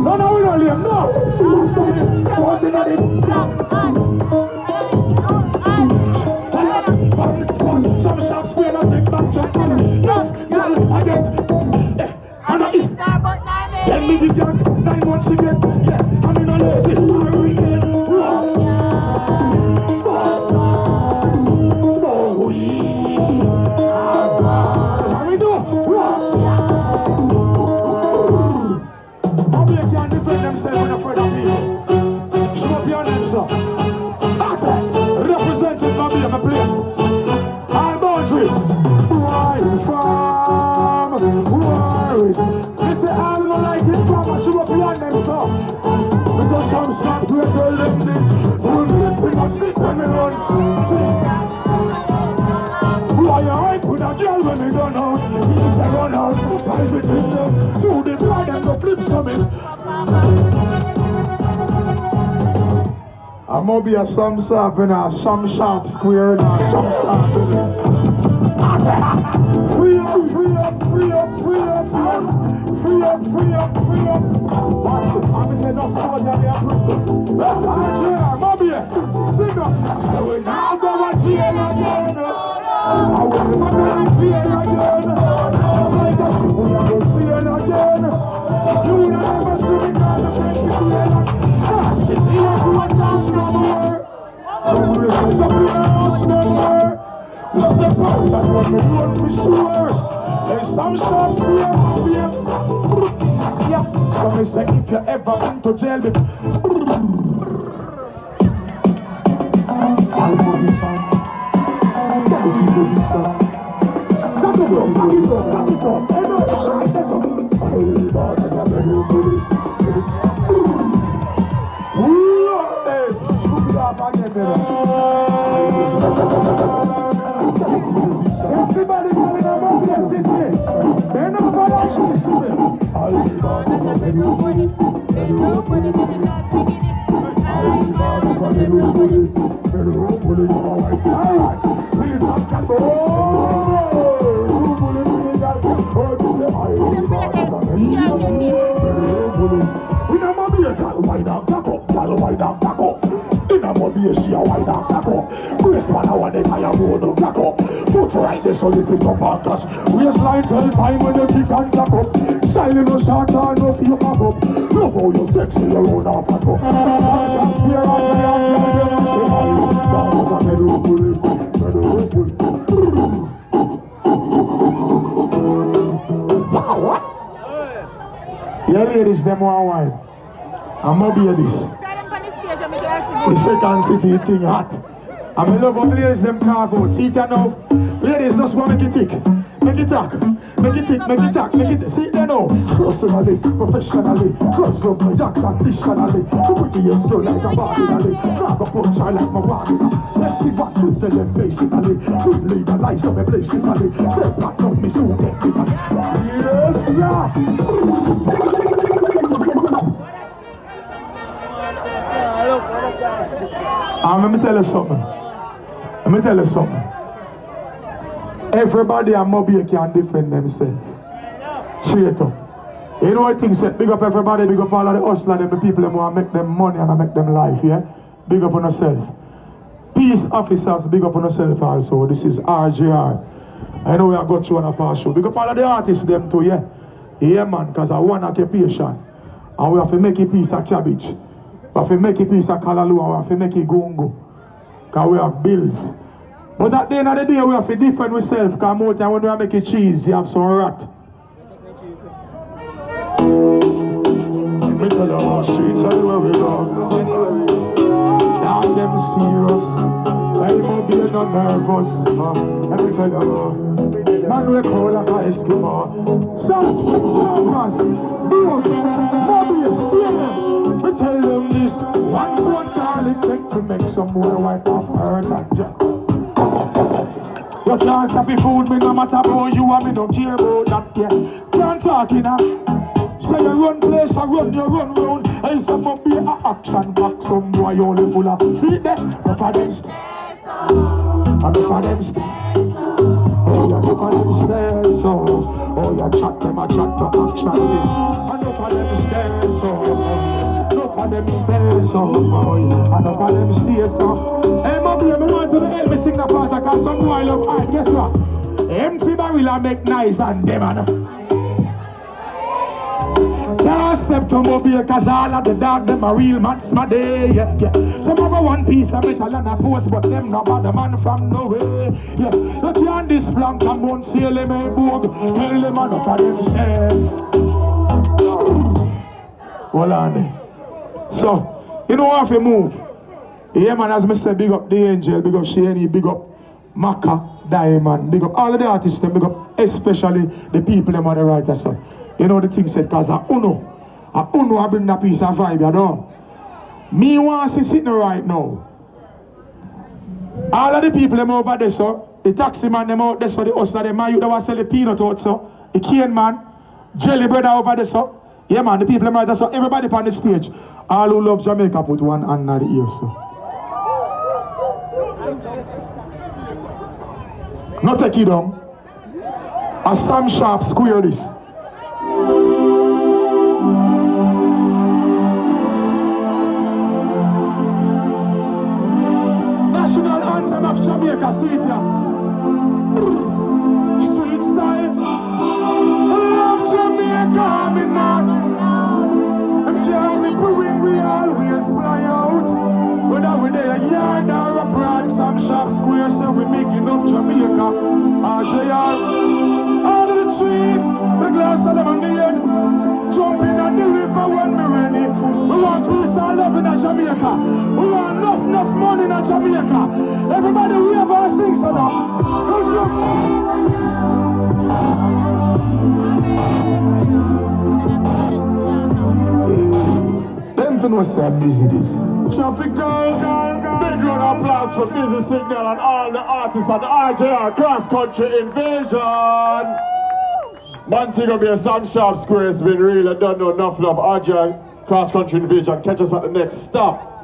No, no, we don't leave, no. Step out in the some shops we don't take back check. Enough, girl, I get. And if then me the gang, 9 months she get. Yeah, I'm in a lazy. Small weed. How we do? Nobody can defend themselves in front of people. Show up your name, sir. That's it. Representing Bobby in my place. All boundaries. Right from worries. They say I don't like it from a show up your name, sir. Because some stop to tell them this. We must stick when we run. Why you hype with a girl when we run out? We just run out. Guys with them. Through the blood and the flip summit. I'm gonna be a some sharp and a some sharp square and a some sharp. Free up, free up, free up, free up, yes. Free up, free up, free up. Watch it. I'm saying enough soldier in the prison. That's it, Bobby. Sing up. So we now go to jail again. I will never fear again. Like a ship, we never see it again. You will never see me down the front of the end. Sit here for a dance no more. We set up in the house no more. We step out and run the road for sure. There's some shops we have. Yeah, so me say if you ever been to jail everybody coming about the city. They're not going to we never be a child wide up, back up, child wide up, back up. In a mobile, she a wide up, back up. Grace man, I want the tire road, back up. Put right there so lift it up and touch. Waistline tell time when you kick and back up. Style no short and no feel back up. Love how you sexy, you run off and go. Yeah, ladies, them one wine. I'm not be this. The second city thing hot. I'm in love with ladies, them carve out. See it now. Ladies, just want to make it tick. Make it talk. Make it tick, make it talk, make it. See it there now. Personally, professionally. Close love my yacht conditionally. The prettiest girl like a Barbie. Grab a punch, I like my Barbie. Let's see what you tell them basically. Good leader, lies of a basically. Say back up, me still get the match. Yes, yeah. Let me tell you something. Let me tell you something. Everybody at Mobile can defend themselves. Straight up. You know what things say? Big up everybody, big up all of the hustlers, the people that want to make them money and make them life, yeah? Big up on yourself. Peace officers, big up on yourself also. This is RJR. I know we have got you on a past show. Big up all of the artists them too, yeah? Yeah, man, because I want occupation. And we have to make a piece of cabbage. We have to make a piece of callaloo and we have to make a gongo. Because we have bills. But at the end of the day, we have to defend ourselves. Because more time when we make a cheese, you have some rat. Me tell you our streets everywhere we go. Now them serious. I won't be no nervous. Let me tell you, man we call like a Eskimo. South Focus, Boom, Mobile, see them. Me tell them this. One phone call it take to make some more white off her and jack. You can't stop the food, me no matter about you and me no care about that, yeah. Can't talk in say you run place, I run, you run round. I say must be a action back, some boy only full of. See that? Enough of them stay. Enough of them stay. Oh, you enough of them stay, so. Oh, you chat them, I chat to action. Enough enough of them stairs, oh. Enough of them stairs, oh. Enough of them stairs, oh. Hey, my baby, I want to help me sing the part because some boy love art. Guess what? Empty barrel and make nice and them, man. Can't step to mobile cause all of the dog them a real man my day, yeah, yeah. Some of a one piece of metal and a post but them no bother man from nowhere. Yes, you can't this flank and won't see them a boog. Tell them enough of them stairs. Hold on there. So, you know how to move. Yeah man, as me say, big up the angel, big up Shani, big up Maka, Diamond, big up all of the artists, big up especially the people them on the writer so. You know the thing said, cause I bring that piece of vibe, you know. Me want to sit right now. All of the people them over there, so the taxi man them out there, so the hustler them, man, you don't want to sell the peanut out, so the cane man, jelly brother over there, so yeah man, the people them right there, so everybody on the stage. All who love Jamaica put one hand on the ear, so. Not take it down. A Sam Sharp square this. National anthem of Jamaica, see it here. Street style. Love Jamaica, me not. I'm can't clip a ring, we always fly out. Whether we're there, yard or abroad, some shop square, so we making up Jamaica. RJR. All of the tree, with a glass of lemonade. Jumping on the river when me ready. We want peace and love in Jamaica. We want enough money in Jamaica. Everybody we ever sing so now. Them fin was so busy this. Tropical, big round of applause for Busy Signal and all the artists and the RJR Cross Country Invasion. Man thing gonna be a Sam Sharp square, it's been real, I don't know enough love. RJR Cross Country Invasion, catch us at the next stop.